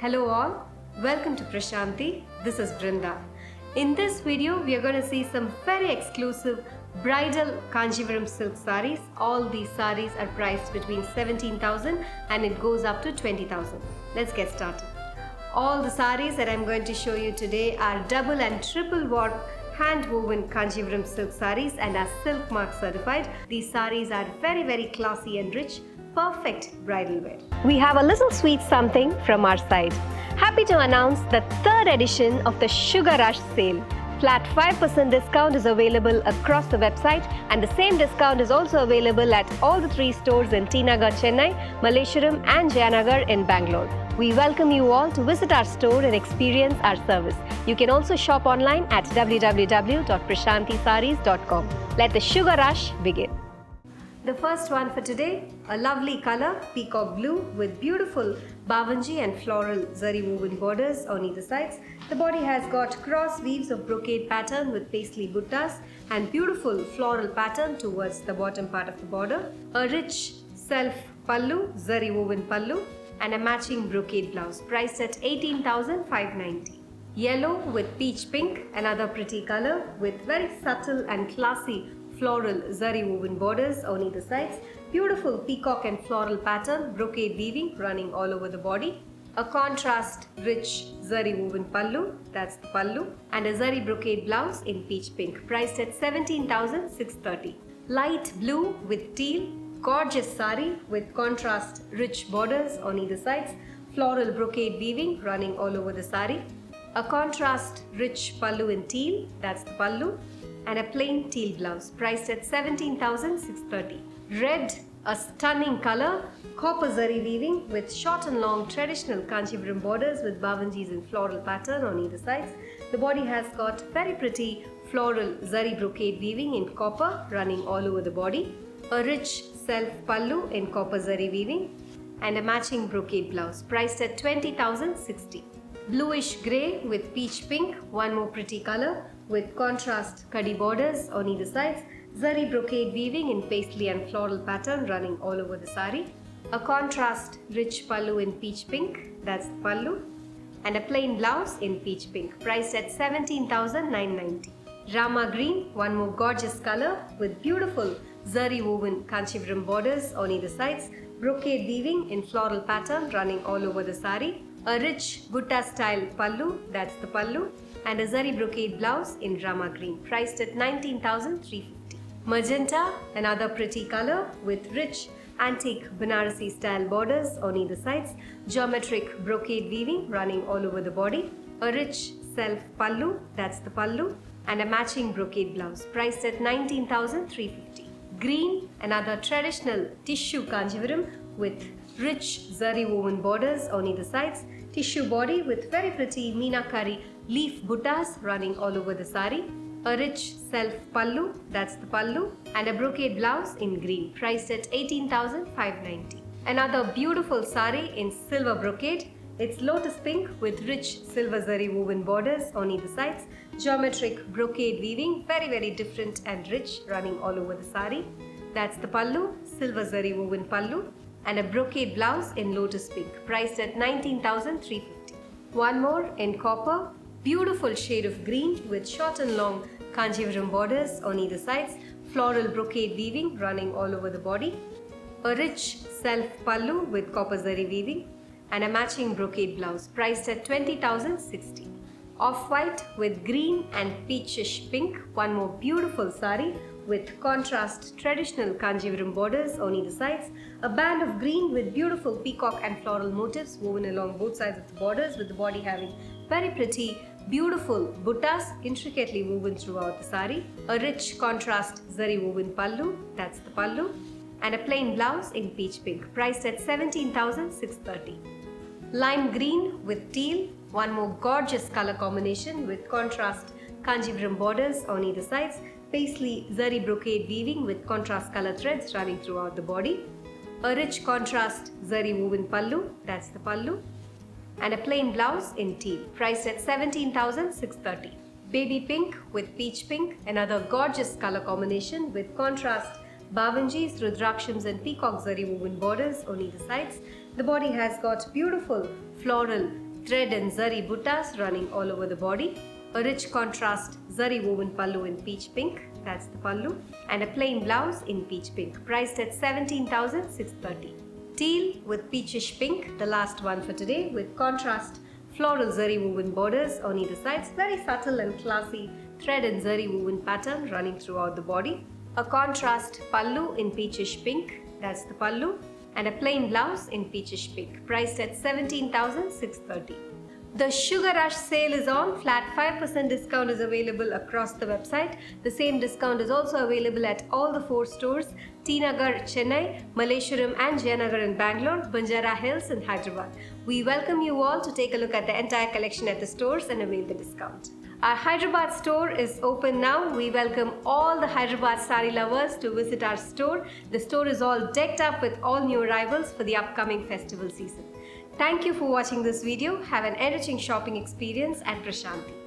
Hello all, welcome to Prashanti. This is Brinda. In this video, we are going to see some very exclusive bridal Kanchipuram silk sarees. All these sarees are priced between 17,000 and it goes up to 20,000. Let's get started. All the sarees that I'm going to show you today are double and triple warp hand-woven Kanchipuram silk sarees and are silk mark certified. These sarees are very classy and rich, perfect bridal wear. We have a little sweet something from our side. Happy to announce the third edition of the Sugar Rush sale. Flat 5% discount is available across the website, and the same discount is also available at all the 3 stores in T Nagar, Chennai, Malleshwaram and Jayanagar in Bangalore. We welcome you all to visit our store and experience our service. You can also shop online at www.prashanthisarees.com. Let the Sugar Rush begin. The first one for today, a lovely color, peacock blue with beautiful bavanji and floral zari woven borders on either sides. The body has got cross weaves of brocade pattern with paisley buttas and beautiful floral pattern towards the bottom part of the border. A rich self pallu, zari woven pallu, and a matching brocade blouse priced at 18,590. Yellow with peach pink, another pretty color with very subtle and classy floral zari woven borders on either sides, beautiful peacock and floral pattern, brocade weaving running all over the body, a contrast rich zari woven pallu, that's the pallu, and a zari brocade blouse in peach pink, priced at 17,630. Light blue with teal, gorgeous sari with contrast rich borders on either sides, floral brocade weaving running all over the sari, a contrast rich pallu in teal, that's the pallu, and a plain teal blouse priced at 17,630. Red, a stunning color, copper zari weaving with short and long traditional Kanchipuram borders with bavanjis in floral pattern on either sides. The body has got very pretty floral zari brocade weaving in copper running all over the body. A rich self pallu in copper zari weaving and a matching brocade blouse priced at 20,060. Bluish grey with peach pink, one more pretty color with contrast kaddi borders on either sides, zari brocade weaving in paisley and floral pattern running all over the sari, a contrast rich pallu in peach pink, that's the pallu, and a plain blouse in peach pink, priced at 17,990. Rama green, one more gorgeous color with beautiful zari woven Kanchipuram borders on either sides, brocade weaving in floral pattern running all over the sari, a rich butta style pallu, that's the pallu, and a zari brocade blouse in Rama green, priced at 19,350. Magenta, another pretty color with rich antique Banarasi style borders on either sides, geometric brocade weaving running all over the body, a rich self pallu, that's the pallu, and a matching brocade blouse, priced at 19,350. Green, another traditional tissue Kanchipuram with rich zari woven borders on either sides, tissue body with very pretty meenakari leaf buttas running all over the sari, a rich self pallu, that's the pallu, and a brocade blouse in green, priced at 18,590. Another beautiful sari in silver brocade. It's lotus pink with rich silver zari woven borders on either sides, geometric brocade weaving, very different and rich, running all over the sari. That's the pallu, silver zari woven pallu, and a brocade blouse in lotus pink, priced at 19,350. One more in copper, beautiful shade of green with short and long Kanchipuram borders on either sides, floral brocade weaving running all over the body, a rich self pallu with copper zari weaving, and a matching brocade blouse, priced at 20,060. Off-white with green and peachish pink, one more beautiful sari with contrast traditional Kanchipuram borders on either sides, a band of green with beautiful peacock and floral motifs woven along both sides of the borders, with the body having very pretty, beautiful buttas intricately woven throughout the sari, a rich contrast zari woven pallu, that's the pallu, and a plain blouse in peach pink, priced at 17,630. Lime green with teal, one more gorgeous color combination with contrast Kanchipuram borders on either sides, paisley zari brocade weaving with contrast color threads running throughout the body, a rich contrast zari woven pallu, that's the pallu, and a plain blouse in teal, priced at 17,630. Baby pink with peach pink, another gorgeous color combination with contrast bavanjis, rudrakshams and peacock zari woven borders on either sides. The body has got beautiful floral thread and zari buttas running all over the body, a rich contrast zari woven pallu in peach pink, that's the pallu, and a plain blouse in peach pink, priced at 17,630. Teal with peachish pink, the last one for today, with contrast floral zari woven borders on either sides, very subtle and classy thread and zari woven pattern running throughout the body, a contrast pallu in peachish pink, that's the pallu, and a plain blouse in peachish pink, priced at 17,630. The Sugar Rush sale is on. Flat 5% discount is available across the website. The same discount is also available at all the 4 stores: T Nagar, Chennai, Malleshwaram and Jayanagar in Bangalore, Banjara Hills in Hyderabad. We welcome you all to take a look at the entire collection at the stores and avail the discount. Our Hyderabad store is open now. We welcome all the Hyderabad sari lovers to visit our store. The store is all decked up with all new arrivals for the upcoming festival season. Thank you for watching this video. Have an enriching shopping experience at Prashanti.